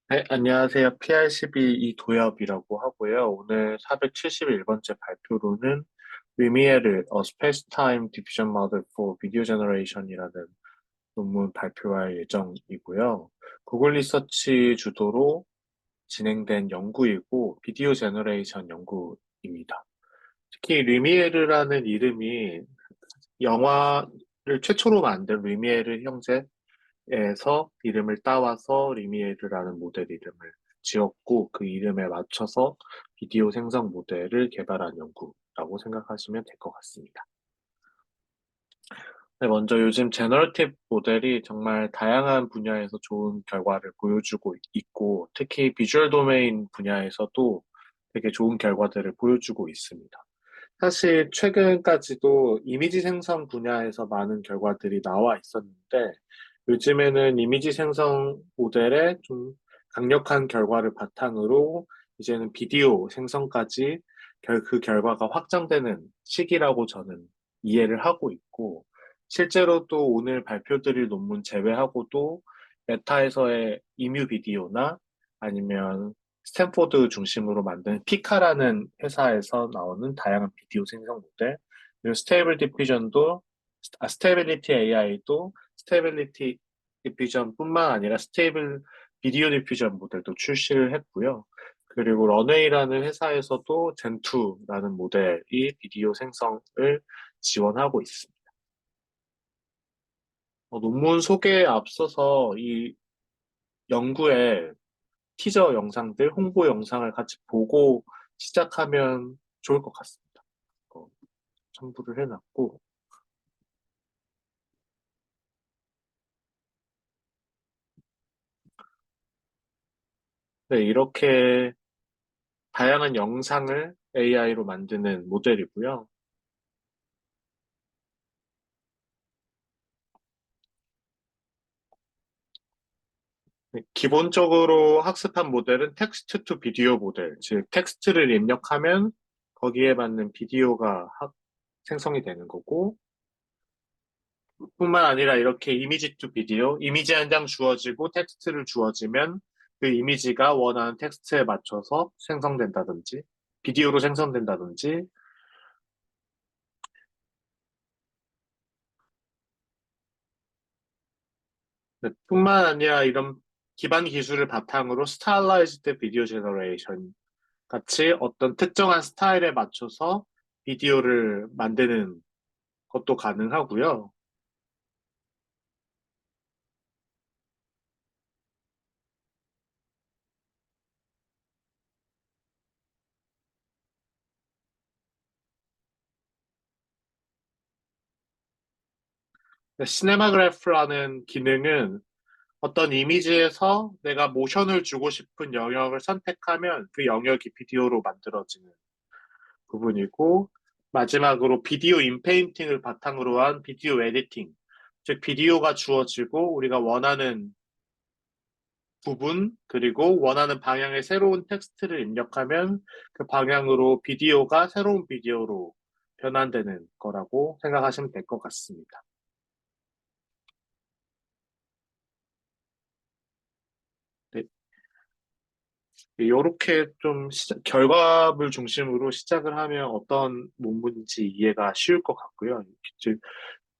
네, 안녕하세요. PRCB 이도엽이라고 하고요. 오늘 471번째 발표로는 루미에르, A Space-Time Diffusion Model for Video Generation이라는 논문 발표할 예정이고요. 구글 리서치 주도로 진행된 연구이고, 비디오 제너레이션 연구입니다. 특히 루미에르라는 이름이 영화를 최초로 만든 루미에르 형제 에서 이름을 따와서 리미에르라는 모델 이름을 지었고 그 이름에 맞춰서 비디오 생성 모델을 개발한 연구라고 생각하시면 될 것 같습니다. 네, 먼저 요즘 제너러티브 모델이 정말 다양한 분야에서 좋은 결과를 보여주고 있고 특히 비주얼 도메인 분야에서도 되게 좋은 결과들을 보여주고 있습니다. 사실 최근까지도 이미지 생성 분야에서 많은 결과들이 나와 있었는데 요즘에는 이미지 생성 모델의 좀 강력한 결과를 바탕으로 이제는 비디오 생성까지 그 결과가 확장되는 시기라고 저는 이해를 하고 있고 실제로 또 오늘 발표드릴 논문 제외하고도 메타에서의 이뮤 비디오나 아니면 스탠포드 중심으로 만든 피카라는 회사에서 나오는 다양한 비디오 생성 모델, 그리고 스테이블 디퓨전도, 스테빌리티 AI도 스테빌리티 디퓨전뿐만 아니라 스테이블 비디오 디퓨전 모델도 출시를 했고요. 그리고 런웨이라는 회사에서도 젠2라는 모델이 비디오 생성을 지원하고 있습니다. 논문 소개에 앞서서 이 연구에 티저 영상들, 홍보 영상을 같이 보고 시작하면 좋을 것 같습니다. 어, 첨부를 해놨고, 네, 이렇게 다양한 영상을 AI로 만드는 모델이고요. 네, 기본적으로 학습한 모델은 텍스트 투 비디오 모델, 즉 텍스트를 입력하면 거기에 맞는 비디오가 생성이 되는 거고, 뿐만 아니라 이렇게 이미지 투 비디오, 이미지 한 장 주어지고 텍스트를 주어지면 그 이미지가 원하는 텍스트에 맞춰서 생성된다든지, 비디오로 생성된다든지, 네, 뿐만 아니라 이런 기반 기술을 바탕으로 스타일라이즈드 비디오 제너레이션 같이 어떤 특정한 스타일에 맞춰서 비디오를 만드는 것도 가능하고요. 시네마그래프라는 기능은 어떤 이미지에서 내가 모션을 주고 싶은 영역을 선택하면 그 영역이 비디오로 만들어지는 부분이고, 마지막으로 비디오 인페인팅을 바탕으로 한 비디오 에디팅, 즉 비디오가 주어지고 우리가 원하는 부분, 그리고 원하는 방향의 새로운 텍스트를 입력하면 그 방향으로 비디오가 새로운 비디오로 변환되는 거라고 생각하시면 될 것 같습니다. 네, 이렇게 좀 결과물 중심으로 시작을 하면 어떤 논문인지 이해가 쉬울 것 같고요. 즉,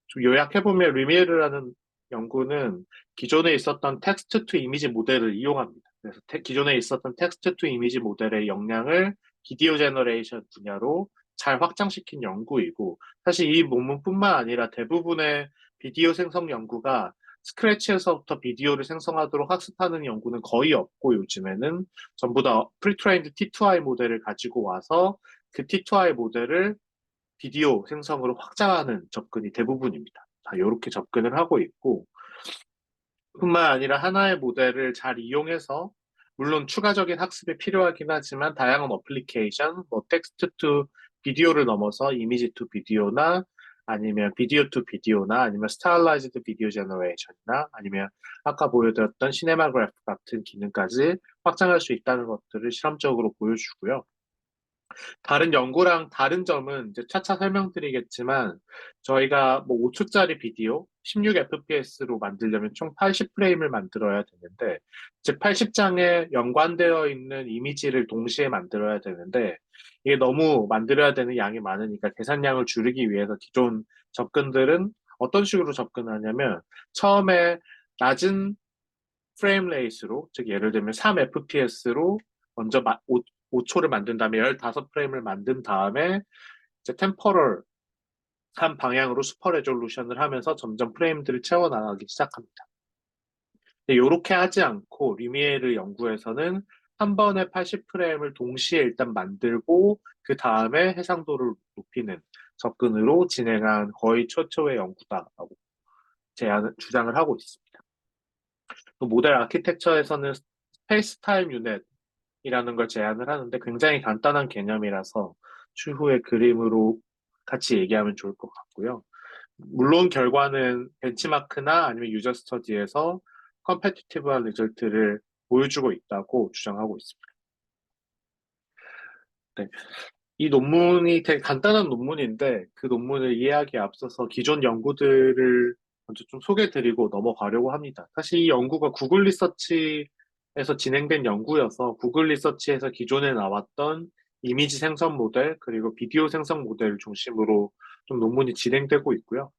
좀 요약해보면 루미에르라는 연구는 기존에 있었던 텍스트 투 이미지 모델을 이용합니다. 그래서 기존에 있었던 텍스트 투 이미지 모델의 역량을 비디오 제너레이션 분야로 잘 확장시킨 연구이고, 사실 이 논문뿐만 아니라 대부분의 비디오 생성 연구가 스크래치에서부터 비디오를 생성하도록 학습하는 연구는 거의 없고, 요즘에는 전부 다 프리트레인드 T2I 모델을 가지고 와서 그 T2I 모델을 비디오 생성으로 확장하는 접근이 대부분입니다. 다 이렇게 접근을 하고 있고, 뿐만 아니라 하나의 모델을 잘 이용해서, 물론 추가적인 학습이 필요하긴 하지만, 다양한 어플리케이션, 뭐 텍스트 투 비디오를 넘어서 이미지 투 비디오나, 아니면 비디오 투 비디오나, 아니면 스타일라이즈드 비디오 제너레이션이나, 아니면 아까 보여드렸던 시네마그래프 같은 기능까지 확장할 수 있다는 것들을 실험적으로 보여주고요. 다른 연구랑 다른 점은 이제 차차 설명드리겠지만, 저희가 뭐 5초짜리 비디오 16fps로 만들려면 총 80프레임을 만들어야 되는데, 즉 80장에 연관되어 있는 이미지를 동시에 만들어야 되는데, 이게 너무 만들어야 되는 양이 많으니까 계산량을 줄이기 위해서 기존 접근들은 어떤 식으로 접근하냐면, 처음에 낮은 프레임 레이스로, 즉 예를 들면 3fps로 먼저 5초를 만든 다음에 15프레임을 만든 다음에 이제 템포럴 한 방향으로 슈퍼 레졸루션을 하면서 점점 프레임들을 채워나가기 시작합니다. 이렇게 하지 않고 리미에르 연구에서는 한 번에 80프레임을 동시에 일단 만들고 그 다음에 해상도를 높이는 접근으로 진행한 거의 최초의 연구다라고 주장을 하고 있습니다. 또 모델 아키텍처에서는 스페이스 타임 유닛이라는 걸 제안을 하는데 굉장히 간단한 개념이라서 추후에 그림으로 같이 얘기하면 좋을 것 같고요. 물론 결과는 벤치마크나 아니면 유저 스터디에서 컴페티티브한 리절트를 보여주고 있다고 주장하고 있습니다. 네. 이 논문이 되게 간단한 논문인데 그 논문을 이해하기에 앞서서 기존 연구들을 먼저 좀 소개해드리고 넘어가려고 합니다. 사실 이 연구가 구글 리서치에서 진행된 연구여서 구글 리서치에서 기존에 나왔던 이미지 생성 모델 그리고 비디오 생성 모델을 중심으로 좀 논문이 진행되고 있고요.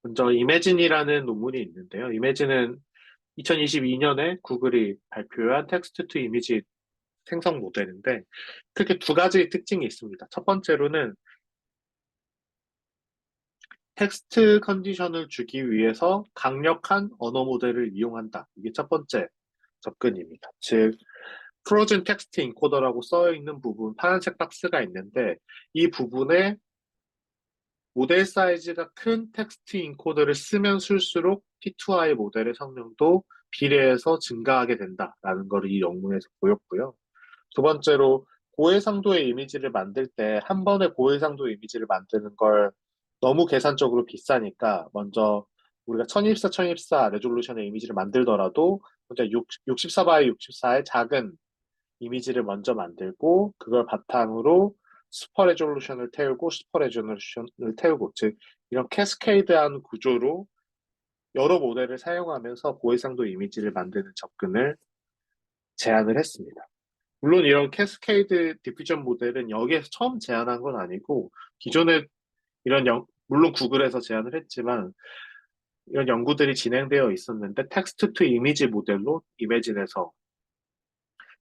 먼저 이매진이라는 논문이 있는데요. 이매진은 2022년에 구글이 발표한 텍스트 투 이미지 생성 모델인데 크게 두 가지 특징이 있습니다. 첫 번째로는 텍스트 컨디션을 주기 위해서 강력한 언어 모델을 이용한다. 이게 첫 번째 접근입니다. 즉, 프로즌 텍스트 인코더라고 써 있는 부분, 파란색 박스가 있는데 이 부분에 모델 사이즈가 큰 텍스트 인코더를 쓰면 쓸수록 T2I 모델의 성능도 비례해서 증가하게 된다라는 걸 이 연구에서 보였고요. 두 번째로 고해상도의 이미지를 만들 때 한 번에 고해상도 이미지를 만드는 걸 너무 계산적으로 비싸니까 먼저 우리가 1024, 1024 레졸루션의 이미지를 만들더라도 먼저 64 by 64의 작은 이미지를 먼저 만들고 그걸 바탕으로 슈퍼 레졸루션을 태우고 슈퍼 레졸루션을 태우고 즉 이런 캐스케이드한 구조로 여러 모델을 사용하면서 고해상도 이미지를 만드는 접근을 제안을 했습니다. 물론 이런 캐스케이드 디퓨전 모델은 여기에서 처음 제안한 건 아니고 기존에 물론 구글에서 제안을 했지만 이런 연구들이 진행되어 있었는데 텍스트 투 이미지 모델로 이매진에서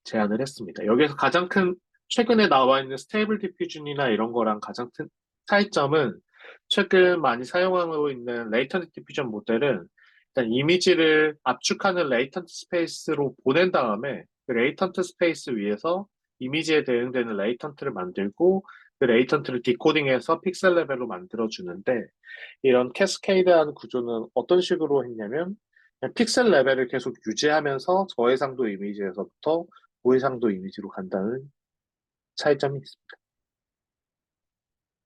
제안을 했습니다. 여기에서 가장 큰 최근에 나와 있는 스테이블 디퓨전이나 이런 거랑 가장 큰 차이점은 최근 많이 사용하고 있는 레이턴트 디퓨전 모델은 일단 이미지를 압축하는 레이턴트 스페이스로 보낸 다음에 그 레이턴트 스페이스 위에서 이미지에 대응되는 레이턴트를 만들고 그 레이턴트를 디코딩해서 픽셀 레벨로 만들어 주는데 이런 캐스케이드한 구조는 어떤 식으로 했냐면 그냥 픽셀 레벨을 계속 유지하면서 저해상도 이미지에서부터 고해상도 이미지로 간다는 차이점이 있습니다.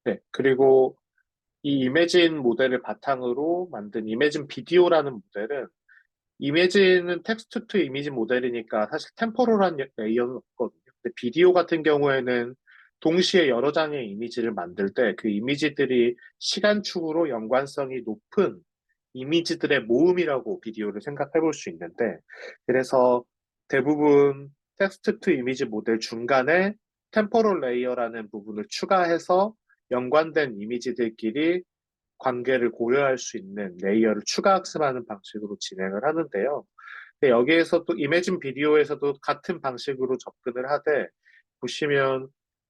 네, 그리고 이 이매진 모델을 바탕으로 만든 이매진 비디오라는 모델은 이미지는 텍스트 투 이미지 모델이니까 사실 템포럴한 레이어는 없거든요. 근데 비디오 같은 경우에는 동시에 여러 장의 이미지를 만들 때 그 이미지들이 시간축으로 연관성이 높은 이미지들의 모음이라고 비디오를 생각해 볼 수 있는데 그래서 대부분 텍스트 투 이미지 모델 중간에 템포럴 레이어라는 부분을 추가해서 연관된 이미지들끼리 관계를 고려할 수 있는 레이어를 추가 학습하는 방식으로 진행을 하는데요. 근데 여기에서 또 이매진 비디오에서도 같은 방식으로 접근을 하되 보시면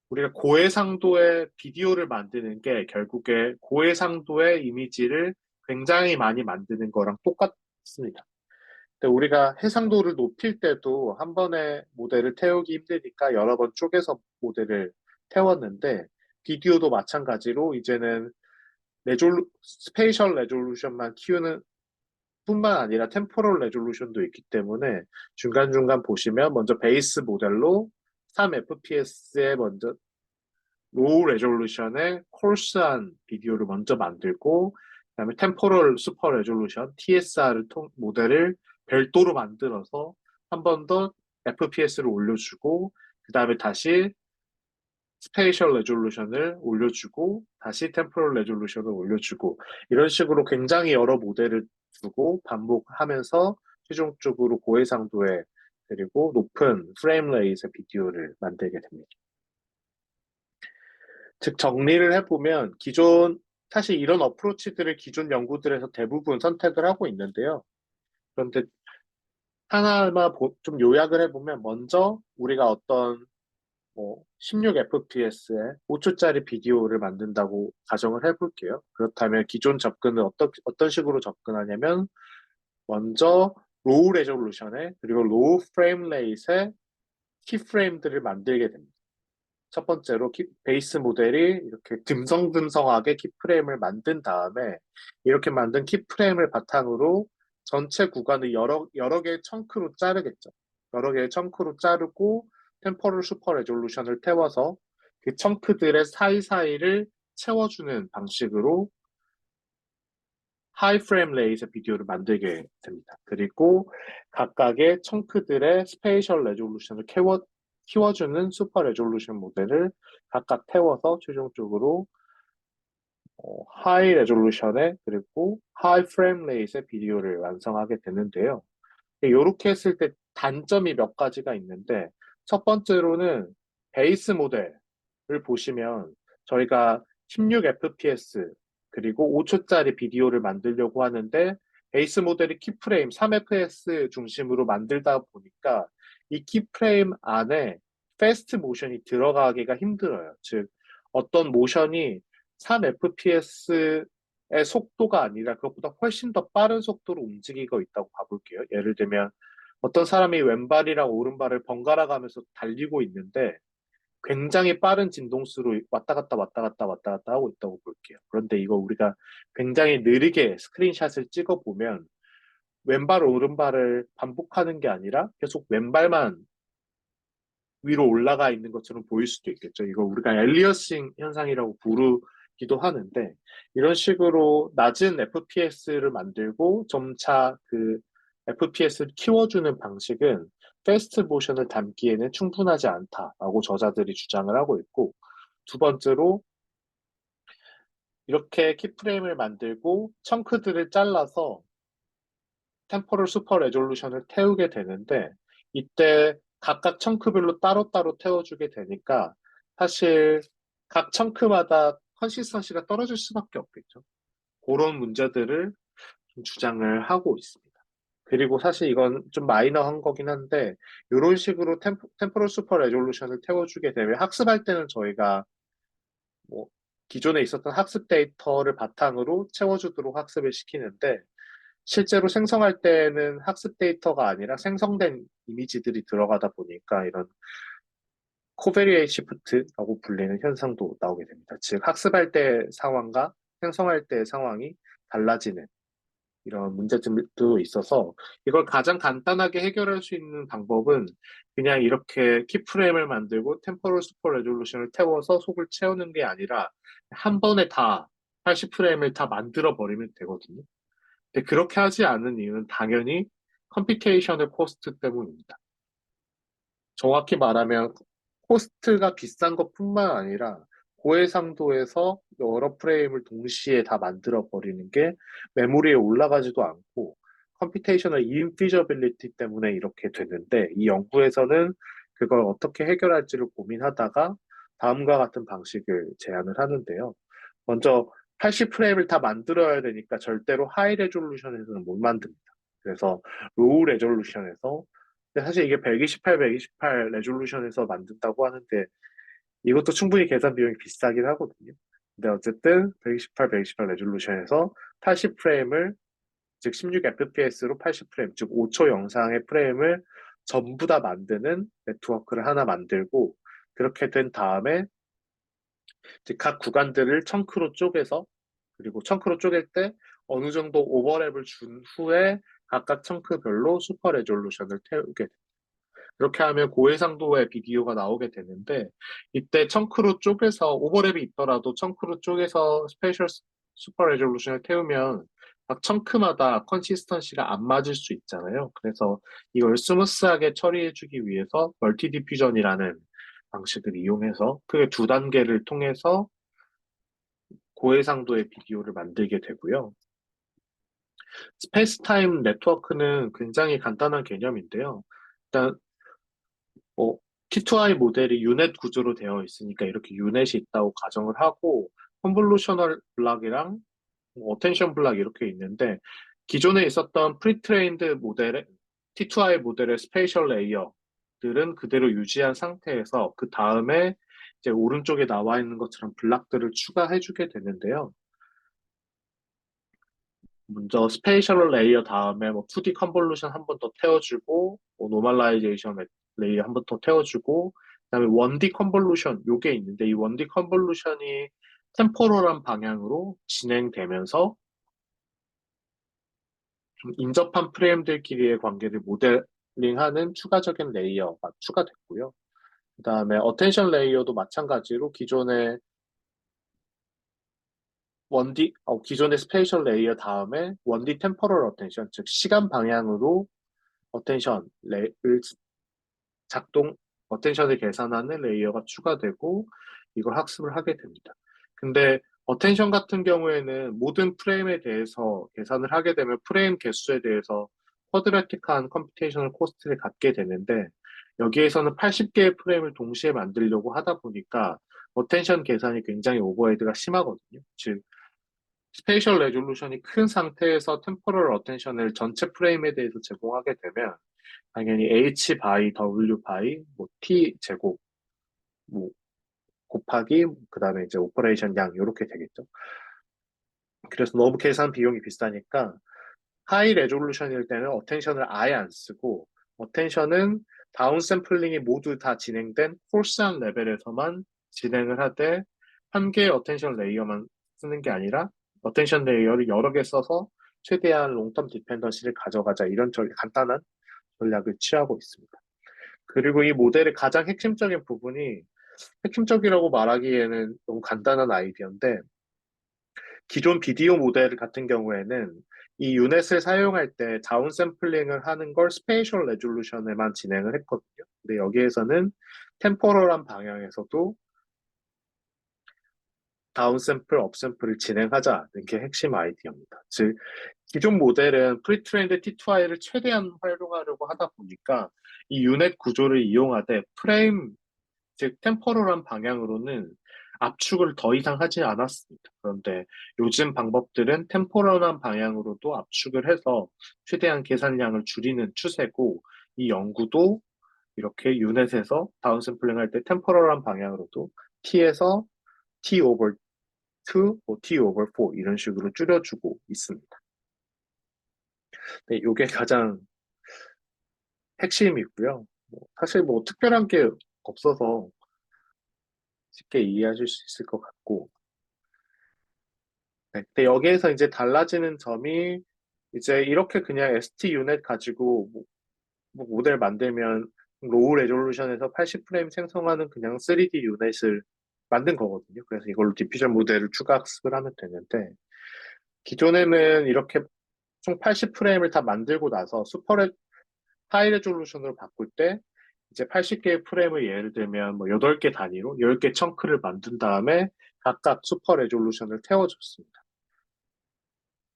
우리가 고해상도의 비디오를 만드는 게 결국에 고해상도의 이미지를 굉장히 많이 만드는 거랑 똑같습니다. 근데 우리가 해상도를 높일 때도 한 번에 모델을 태우기 힘드니까 여러 번 쪼개서 모델을 태웠는데 비디오도 마찬가지로 이제는 스페이셜 레졸루션만 키우는 뿐만 아니라 템포럴 레졸루션도 있기 때문에 중간중간 보시면 먼저 베이스 모델로 3fps에 먼저 로우 레졸루션의 콜스한 비디오를 먼저 만들고 그다음에 템포럴 슈퍼 레졸루션 TSR 모델을 별도로 만들어서 한 번 더 FPS를 올려주고 그다음에 다시 스페이셜 레졸루션을 올려주고 다시 템포럴 레졸루션을 올려주고 이런 식으로 굉장히 여러 모델을 두고 반복하면서 최종적으로 고해상도의 그리고 높은 프레임 레이의 비디오를 만들게 됩니다. 즉 정리를 해보면 사실 이런 어프로치들을 기존 연구들에서 대부분 선택을 하고 있는데요. 그런데 하나하나 좀 요약을 해보면 먼저 우리가 어떤 16fps에 5초짜리 비디오를 만든다고 가정을 해볼게요. 그렇다면 기존 접근은 어떤 식으로 접근하냐면 먼저 로우 레졸루션에 그리고 로우 프레임 레이트의 키프레임들을 만들게 됩니다. 첫 번째로 베이스 모델이 이렇게 듬성듬성하게 키프레임을 만든 다음에 이렇게 만든 키프레임을 바탕으로 전체 구간을 여러 개의 청크로 자르겠죠. 여러 개의 청크로 자르고 템포럴 슈퍼 레졸루션을 태워서 그 청크들의 사이사이를 채워주는 방식으로 하이 프레임 레이저 비디오를 만들게 됩니다. 그리고 각각의 청크들의 스페이셜 레졸루션을 키워주는 슈퍼 레졸루션 모델을 각각 태워서 최종적으로 하이 레졸루션의 그리고 하이 프레임 레이트의 비디오를 완성하게 되는데요. 이렇게 했을 때 단점이 몇 가지가 있는데 첫 번째로는 베이스 모델을 보시면 저희가 16fps 그리고 5초짜리 비디오를 만들려고 하는데 베이스 모델이 키프레임 3fps 중심으로 만들다 보니까 이 키프레임 안에 패스트 모션이 들어가기가 힘들어요. 즉 어떤 모션이 3fps의 속도가 아니라 그것보다 훨씬 더 빠른 속도로 움직이고 있다고 봐볼게요. 예를 들면 어떤 사람이 왼발이랑 오른발을 번갈아 가면서 달리고 있는데 굉장히 빠른 진동수로 왔다 갔다 왔다 갔다 왔다 갔다 하고 있다고 볼게요. 그런데 이거 우리가 굉장히 느리게 스크린샷을 찍어 보면 왼발 오른발을 반복하는 게 아니라 계속 왼발만 위로 올라가 있는 것처럼 보일 수도 있겠죠. 이거 우리가 엘리어싱 현상이라고 부르기도 하는데 이런 식으로 낮은 FPS를 만들고 점차 그 FPS를 키워주는 방식은 패스트 모션을 담기에는 충분하지 않다라고 저자들이 주장을 하고 있고 두 번째로 이렇게 키프레임을 만들고 청크들을 잘라서 템포럴 슈퍼 레졸루션을 태우게 되는데 이때 각각 청크별로 따로따로 태워주게 되니까 사실 각 청크마다 컨시스턴시가 떨어질 수밖에 없겠죠. 그런 문제들을 좀 주장을 하고 있습니다. 그리고 사실 이건 좀 마이너한 거긴 한데 이런 식으로 템포럴 슈퍼 레졸루션을 태워주게 되면 학습할 때는 저희가 뭐 기존에 있었던 학습 데이터를 바탕으로 채워주도록 학습을 시키는데 실제로 생성할 때는 학습 데이터가 아니라 생성된 이미지들이 들어가다 보니까 이런 코베리에이트 시프트라고 불리는 현상도 나오게 됩니다. 즉 학습할 때 상황과 생성할 때 상황이 달라지는 이런 문제점도 있어서 이걸 가장 간단하게 해결할 수 있는 방법은 그냥 이렇게 키프레임을 만들고 템포럴 슈퍼 레졸루션을 태워서 속을 채우는 게 아니라 한 번에 다 80프레임을 다 만들어 버리면 되거든요. 근데 그렇게 하지 않은 이유는 당연히 컴퓨테이셔널 코스트 때문입니다. 정확히 말하면 코스트가 비싼 것뿐만 아니라 고해상도에서 여러 프레임을 동시에 다 만들어 버리는 게 메모리에 올라가지도 않고 컴퓨테이셔널 인피저빌리티 때문에 이렇게 되는데 이 연구에서는 그걸 어떻게 해결할지를 고민하다가 다음과 같은 방식을 제안을 하는데요. 먼저 80프레임을 다 만들어야 되니까 절대로 하이 레졸루션에서는 못 만듭니다. 그래서 로우 레졸루션에서 근데 사실 이게 128, 128 레졸루션에서 만든다고 하는데 이것도 충분히 계산 비용이 비싸긴 하거든요. 근데 어쨌든 128, 128 레졸루션에서 80프레임을 즉 16fps로 80프레임 즉 5초 영상의 프레임을 전부 다 만드는 네트워크를 하나 만들고 그렇게 된 다음에 즉 각 구간들을 청크로 쪼개서 그리고 청크로 쪼갤 때 어느 정도 오버랩을 준 후에 각각 청크별로 슈퍼 레졸루션을 태우게 그렇게 하면 고해상도의 비디오가 나오게 되는데 이때 청크로 쪼개서 오버랩이 있더라도 청크로 쪼개서 스페셜 슈퍼 레졸루션을 태우면 각 청크마다 컨시스턴시가 안 맞을 수 있잖아요. 그래서 이걸 스무스하게 처리해주기 위해서 멀티 디퓨전이라는 방식을 이용해서 크게 두 단계를 통해서 고해상도의 비디오를 만들게 되고요. 스페이스 타임 네트워크는 굉장히 간단한 개념인데요. 일단 뭐 T2I 모델이 유넷 구조로 되어 있으니까 이렇게 유넷이 있다고 가정을 하고 컨볼루셔널 블락이랑 어텐션 블락 이렇게 있는데 기존에 있었던 프리트레인드 모델의 T2I 모델의 스페이셜 레이어들은 그대로 유지한 상태에서 그 다음에 이제 오른쪽에 나와 있는 것처럼 블락들을 추가해주게 되는데요. 먼저 스페이셜 레이어 다음에 뭐 2D 컨볼루션 한 번 더 태워주고 뭐 노멀라이제이션 레이어 한 번 더 태워주고 그다음에 1D 컨볼루션 요게 있는데 이 1D 컨볼루션이 템포럴한 방향으로 진행되면서 좀 인접한 프레임들끼리의 관계를 모델링하는 추가적인 레이어가 추가됐고요. 그다음에 어텐션 레이어도 마찬가지로 기존의 스페이셜 레이어 다음에 1D 템포럴 어텐션, 즉 시간 방향으로 어텐션을 작동, 어텐션을 계산하는 레이어가 추가되고 이걸 학습을 하게 됩니다. 근데 어텐션 같은 경우에는 모든 프레임에 대해서 계산을 하게 되면 프레임 개수에 대해서 쿼드라틱한 컴퓨테이셔널 코스트를 갖게 되는데 여기에서는 80개의 프레임을 동시에 만들려고 하다 보니까 어텐션 계산이 굉장히 오버헤드가 심하거든요. 즉 스페이셜 레졸루션이 큰 상태에서 템포럴 어텐션을 전체 프레임에 대해서 제공하게 되면 당연히 h 바이 w 바이 뭐 t 제곱 뭐 곱하기 그다음에 이제 오퍼레이션 양 이렇게 되겠죠. 그래서 너무 계산 비용이 비싸니까 하이 레졸루션일 때는 어텐션을 아예 안 쓰고 어텐션은 다운 샘플링이 모두 다 진행된 콜스한 레벨에서만 진행을 하되 한 개의 어텐션 레이어만 쓰는 게 아니라 어텐션 레이어를 여러 개 써서 최대한 롱텀 디펜던시를 가져가자 이런 간단한 전략을 취하고 있습니다. 그리고 이 모델의 가장 핵심적인 부분이 핵심적이라고 말하기에는 너무 간단한 아이디어인데 기존 비디오 모델 같은 경우에는 이 유넷을 사용할 때 다운 샘플링을 하는 걸 스페이셜 레졸루션에만 진행을 했거든요. 근데 여기에서는 템포럴한 방향에서도 다운 샘플, 업 샘플을 진행하자는 게 핵심 아이디어입니다. 즉 기존 모델은 프리트레인드 T2I를 최대한 활용하려고 하다 보니까 이 유넷 구조를 이용하되 프레임 즉 템포럴한 방향으로는 압축을 더 이상 하지 않았습니다. 그런데 요즘 방법들은 템포럴한 방향으로도 압축을 해서 최대한 계산량을 줄이는 추세고 이 연구도 이렇게 유넷에서 다운샘플링 할 때 템포럴한 방향으로도 T에서 T over 2, 뭐 T over 4 이런 식으로 줄여주고 있습니다. 네, 이게 가장 핵심이고요. 사실 뭐 특별한 게 없어서 쉽게 이해하실 수 있을 것 같고 네, 근데 여기에서 이제 달라지는 점이 이제 이렇게 그냥 ST 유닛 가지고 뭐 모델 만들면 로우 레졸루션에서 80프레임 생성하는 그냥 3D 유닛을 만든 거거든요. 그래서 이걸로 디퓨전 모델을 추가 학습을 하면 되는데 기존에는 이렇게 총 80프레임을 다 만들고 나서 하이 레졸루션으로 바꿀 때 이제 80개의 프레임을 예를 들면 뭐 8개 단위로 10개 청크를 만든 다음에 각각 슈퍼 레졸루션을 태워줬습니다.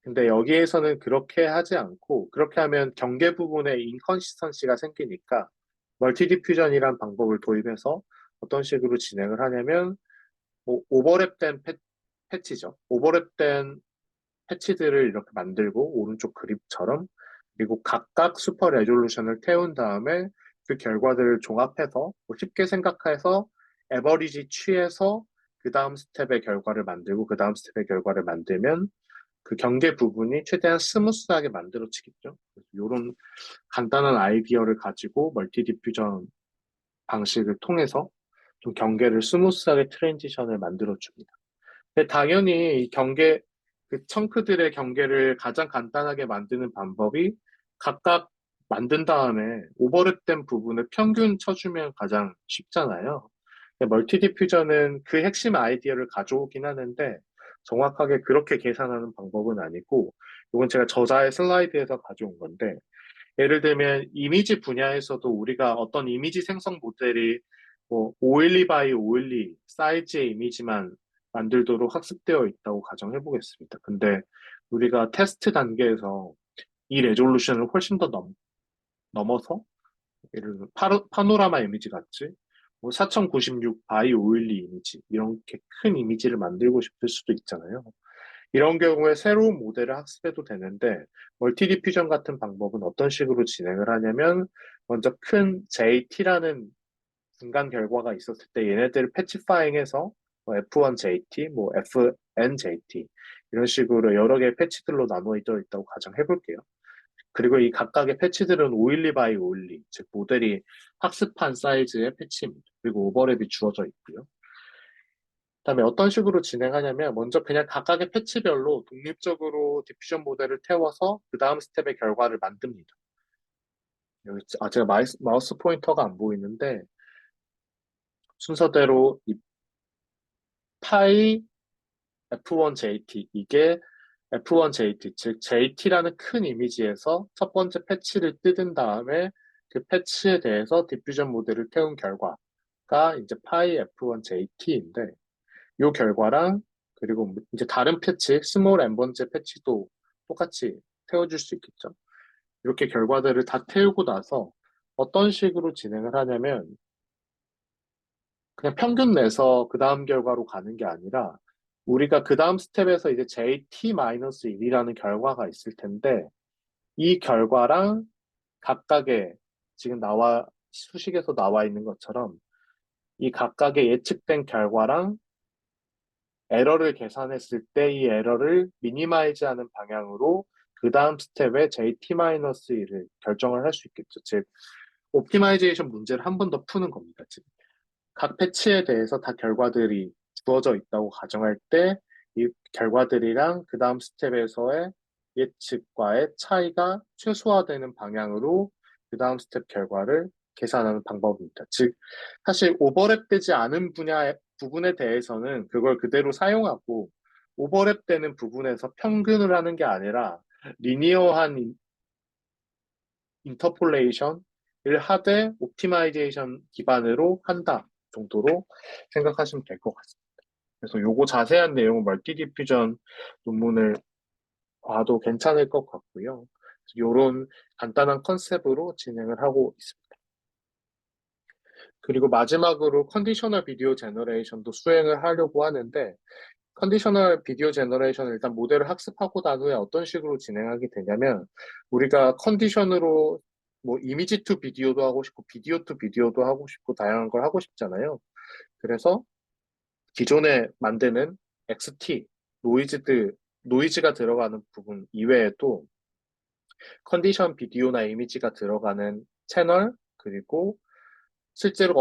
근데 여기에서는 그렇게 하지 않고 그렇게 하면 경계 부분에 인컨시스턴시가 생기니까 멀티 디퓨전이란 방법을 도입해서 어떤 식으로 진행을 하냐면 뭐 오버랩된 패치죠. 오버랩된 패치들을 이렇게 만들고 오른쪽 그립처럼 그리고 각각 슈퍼 레졸루션을 태운 다음에 그 결과들을 종합해서 뭐 쉽게 생각해서 에버리지 취해서 그 다음 스텝의 결과를 만들고 그 다음 스텝의 결과를 만들면 그 경계 부분이 최대한 스무스하게 만들어지겠죠. 이런 간단한 아이디어를 가지고 멀티 디퓨전 방식을 통해서 좀 경계를 스무스하게 트랜지션을 만들어 줍니다. 근데 당연히 이 그 청크들의 경계를 가장 간단하게 만드는 방법이 각각 만든 다음에 오버랩된 부분을 평균 쳐주면 가장 쉽잖아요. 멀티 디퓨전은 그 핵심 아이디어를 가져오긴 하는데 정확하게 그렇게 계산하는 방법은 아니고 이건 제가 저자의 슬라이드에서 가져온 건데 예를 들면 이미지 분야에서도 우리가 어떤 이미지 생성 모델이 뭐 512 by 512 사이즈의 이미지만 만들도록 학습되어 있다고 가정해 보겠습니다. 근데 우리가 테스트 단계에서 이 레졸루션을 훨씬 더 넘어서 예를 들어 파노라마 이미지 같이 뭐 4096 by 512 이미지 이렇게 큰 이미지를 만들고 싶을 수도 있잖아요. 이런 경우에 새로운 모델을 학습해도 되는데 멀티 디퓨전 같은 방법은 어떤 식으로 진행을 하냐면 먼저 큰 JT라는 중간 결과가 있었을 때 얘네들을 패치파잉해서 뭐 F1JT, 뭐 FNJT 이런 식으로 여러 개의 패치들로 나누어 있다고 가정해 볼게요. 그리고 이 각각의 패치들은 512 by 512, 즉 모델이 학습한 사이즈의 패치입니다. 그리고 오버랩이 주어져 있고요. 그다음에 어떤 식으로 진행하냐면 먼저 그냥 각각의 패치별로 독립적으로 디퓨전 모델을 태워서 그 다음 스텝의 결과를 만듭니다. 여기 제가 마우스 포인터가 안 보이는데 순서대로 이 파이 F1JT 이게 F1JT 즉 JT라는 큰 이미지에서 첫 번째 패치를 뜯은 다음에 그 패치에 대해서 디퓨전 모델을 태운 결과가 이제 파이 F1JT인데 이 결과랑 그리고 이제 다른 패치, 스몰 n번째 패치도 똑같이 태워줄 수 있겠죠. 이렇게 결과들을 다 태우고 나서 어떤 식으로 진행을 하냐면 그냥 평균 내서 그 다음 결과로 가는 게 아니라 우리가 그 다음 스텝에서 이제 JT-1이라는 결과가 있을 텐데 이 결과랑 각각의 지금 수식에서 나와 있는 것처럼 이 각각의 예측된 결과랑 에러를 계산했을 때 이 에러를 미니마이즈하는 방향으로 그 다음 스텝에 JT-1을 결정을 할 수 있겠죠. 즉, 옵티마이제이션 문제를 한 번 더 푸는 겁니다. 즉, 각 패치에 대해서 다 결과들이 주어져 있다고 가정할 때 이 결과들이랑 그 다음 스텝에서의 예측과의 차이가 최소화되는 방향으로 그 다음 스텝 결과를 계산하는 방법입니다. 즉, 사실 오버랩되지 않은 부분에 대해서는 그걸 그대로 사용하고 오버랩되는 부분에서 평균을 하는 게 아니라 리니어한 인터폴레이션을 하되 옵티마이제이션 기반으로 한다 정도로 생각하시면 될 것 같습니다. 그래서 요거 자세한 내용은 멀티 디퓨전 논문을 봐도 괜찮을 것 같고요. 요런 간단한 컨셉으로 진행을 하고 있습니다. 그리고 마지막으로 컨디셔널 비디오 제너레이션도 수행을 하려고 하는데 컨디셔널 비디오 제너레이션을 일단 모델을 학습하고 난 후에 어떤 식으로 진행하게 되냐면 우리가 컨디션으로 뭐 이미지 투 비디오도 하고 싶고 비디오 투 비디오도 하고 싶고 다양한 걸 하고 싶잖아요. 그래서 기존에 만드는 XT 노이즈가 들어가는 부분 이외에도 컨디션 비디오나 이미지가 들어가는 채널 그리고 실제로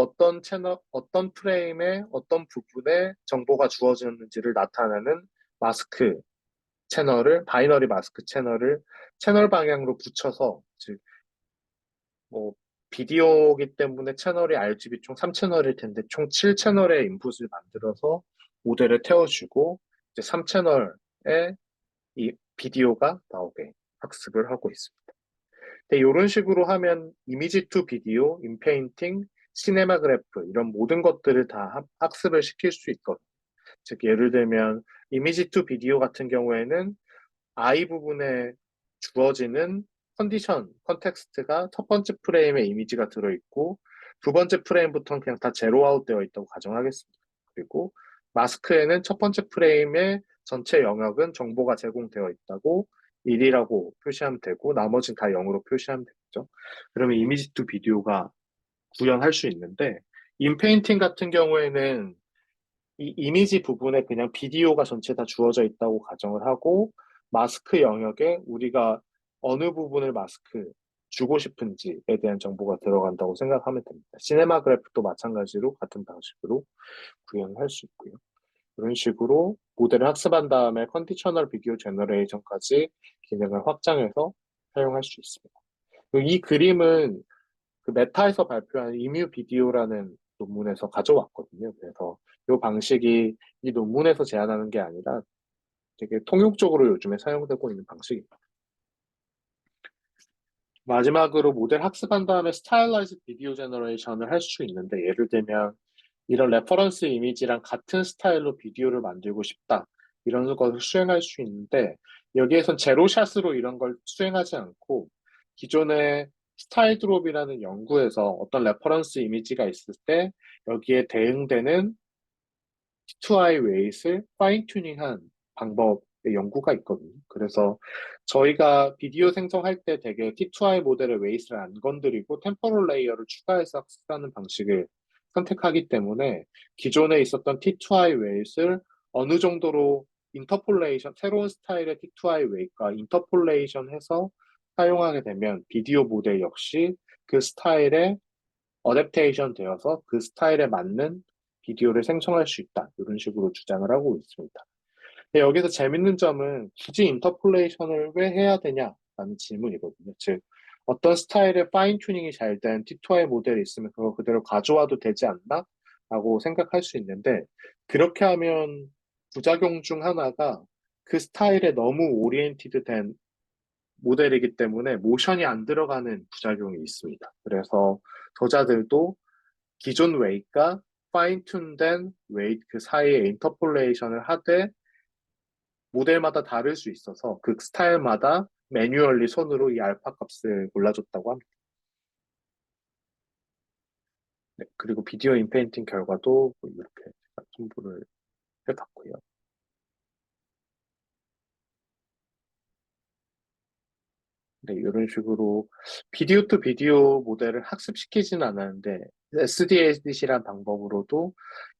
어떤 프레임에 어떤 부분에 정보가 주어졌는지를 나타내는 마스크 바이너리 마스크 채널을 채널 방향으로 붙여서, 즉, 뭐, 비디오이기 때문에 채널이 RGB 총 3채널일 텐데 총 7채널의 인풋을 만들어서 모델을 태워주고, 이제 3채널의 이 비디오가 나오게 학습을 하고 있습니다. 근데 이런 식으로 하면 이미지 투 비디오, 인페인팅, 시네마그래프 이런 모든 것들을 다 학습을 시킬 수 있거든요. 즉 예를 들면 이미지 투 비디오 같은 경우에는 I 부분에 주어지는 컨텍스트가 첫 번째 프레임에 이미지가 들어있고 두 번째 프레임부터는 그냥 다 제로 아웃 되어 있다고 가정하겠습니다. 그리고 마스크에는 첫 번째 프레임의 전체 영역은 정보가 제공되어 있다고 1이라고 표시하면 되고 나머지는 다 0으로 표시하면 되겠죠. 그러면 이미지 투 비디오가 구현할 수 있는데 인페인팅 같은 경우에는 이 이미지 부분에 그냥 비디오가 전체 다 주어져 있다고 가정을 하고 마스크 영역에 우리가 어느 부분을 마스크 주고 싶은지에 대한 정보가 들어간다고 생각하면 됩니다. 시네마 그래프도 마찬가지로 같은 방식으로 구현할 수 있고요. 이런 식으로 모델을 학습한 다음에 컨디셔널 비디오 제너레이션까지 기능을 확장해서 사용할 수 있습니다. 그리고 이 그림은 그 메타에서 발표한 이뮤 비디오라는 논문에서 가져왔거든요. 그래서 이 방식이 이 논문에서 제안하는 게 아니라 되게 통용적으로 요즘에 사용되고 있는 방식입니다. 마지막으로 모델 학습한 다음에 스타일라이즈 비디오 제너레이션을 할 수 있는데, 예를 들면 이런 레퍼런스 이미지랑 같은 스타일로 비디오를 만들고 싶다. 이런 것을 수행할 수 있는데, 여기에선 제로샷으로 이런 걸 수행하지 않고, 기존의 스타일 드롭이라는 연구에서 어떤 레퍼런스 이미지가 있을 때, 여기에 대응되는 T2I 웨이트를 파인 튜닝한 방법의 연구가 있거든요. 그래서 저희가 비디오 생성할 때 되게 T2I 모델의 웨이트를 안 건드리고 템포럴 레이어를 추가해서 학습하는 방식을 선택하기 때문에 기존에 있었던 T2I 웨이트를 어느 정도로 인터폴레이션, 새로운 스타일의 T2I 웨이트가 인터폴레이션 해서 사용하게 되면 비디오 모델 역시 그 스타일의 어댑테이션 되어서 그 스타일에 맞는 비디오를 생성할 수 있다. 이런 식으로 주장을 하고 있습니다. 근데 여기서 재밌는 점은 굳이 인터폴레이션을 왜 해야 되냐라는 질문이거든요. 즉, 어떤 스타일의 파인 튜닝이 잘 된 T2I 모델이 있으면 그거 그대로 가져와도 되지 않나? 라고 생각할 수 있는데, 그렇게 하면 부작용 중 하나가 그 스타일에 너무 오리엔티드 된 모델이기 때문에 모션이 안 들어가는 부작용이 있습니다. 그래서 저자들도 기존 웨이트가 파인튠된 웨이트 그 사이에 인터폴레이션을 하되 모델마다 다를 수 있어서 그 스타일마다 매뉴얼리 손으로 이 알파 값을 골라줬다고 합니다. 네, 그리고 비디오 인페인팅 결과도 뭐 이렇게 제가 첨부를 해봤고요. 네, 이런 식으로 비디오 투 비디오 모델을 학습시키진 않았는데 SDADC란 방법으로도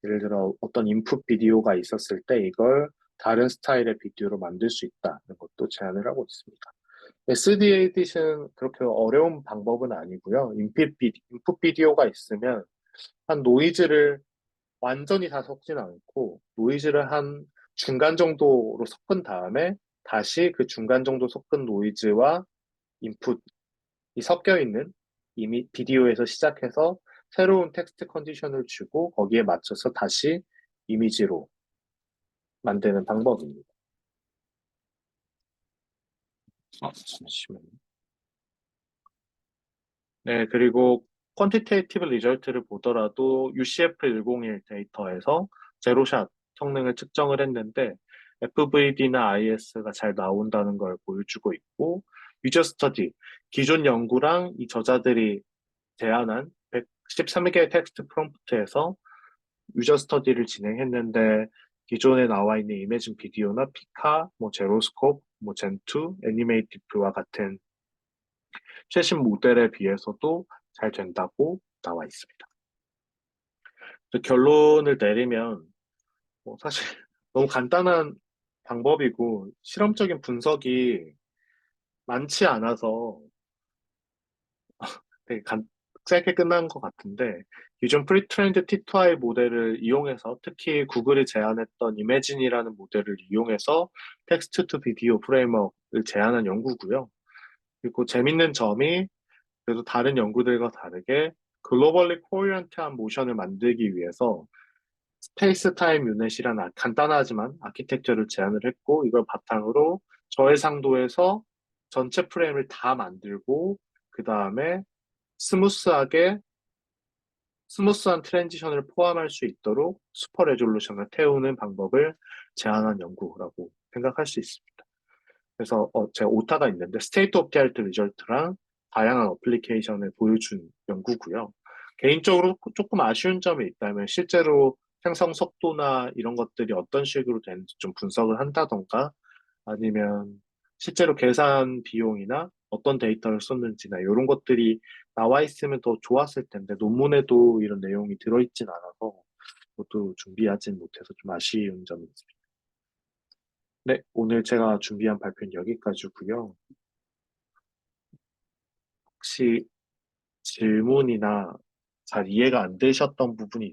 예를 들어 어떤 인풋 비디오가 있었을 때 이걸 다른 스타일의 비디오로 만들 수 있다는 것도 제안을 하고 있습니다. SDADC는 그렇게 어려운 방법은 아니고요. 인풋 비디오가 있으면 한 노이즈를 완전히 다 섞진 않고 노이즈를 한 중간 정도로 섞은 다음에 다시 그 중간 정도 섞은 노이즈와 인풋 이 섞여 있는 이미 비디오에서 시작해서 새로운 텍스트 컨디션을 주고 거기에 맞춰서 다시 이미지로 만드는 방법입니다. 잠시만요. 네, 그리고 퀀티테이티브 리절트를 보더라도 UCF101 데이터에서 제로샷 성능을 측정을 했는데 FVD나 IS가 잘 나온다는 걸 보여주고 있고 유저 스터디, 기존 연구랑 이 저자들이 제안한 113개의 텍스트 프롬프트에서 유저 스터디를 진행했는데 기존에 나와 있는 이미진 비디오나 피카, 뭐 제로스코프, 뭐 젠2, 애니메이티브와 같은 최신 모델에 비해서도 잘 된다고 나와 있습니다. 결론을 내리면 사실 너무 간단한 방법이고 실험적인 분석이 많지 않아서 되게 짧게 끝난 것 같은데 기존 프리트레인드 T2I 모델을 이용해서 특히 구글이 제안했던 이매진이라는 모델을 이용해서 텍스트 투 비디오 프레임워크를 제안한 연구고요. 그리고 재밌는 점이 그래도 다른 연구들과 다르게 글로벌리 코어런트한 모션을 만들기 위해서 스페이스 타임 유닛이란 간단하지만 아키텍처를 제안을 했고 이걸 바탕으로 저해상도에서 전체 프레임을 다 만들고 그 다음에 스무스하게 스무스한 트랜지션을 포함할 수 있도록 슈퍼 레졸루션을 태우는 방법을 제안한 연구라고 생각할 수 있습니다. 그래서 제가 오타가 있는데 스테이트 오브 디 아트 리절트랑 다양한 어플리케이션을 보여준 연구고요. 개인적으로 조금 아쉬운 점이 있다면 실제로 생성 속도나 이런 것들이 어떤 식으로 되는지 좀 분석을 한다던가 아니면 실제로 계산 비용이나 어떤 데이터를 썼는지나 이런 것들이 나와 있으면 더 좋았을 텐데 논문에도 이런 내용이 들어있진 않아서 그것도 준비하진 못해서 좀 아쉬운 점이 있습니다. 네, 오늘 제가 준비한 발표는 여기까지고요. 혹시 질문이나 잘 이해가 안 되셨던 부분이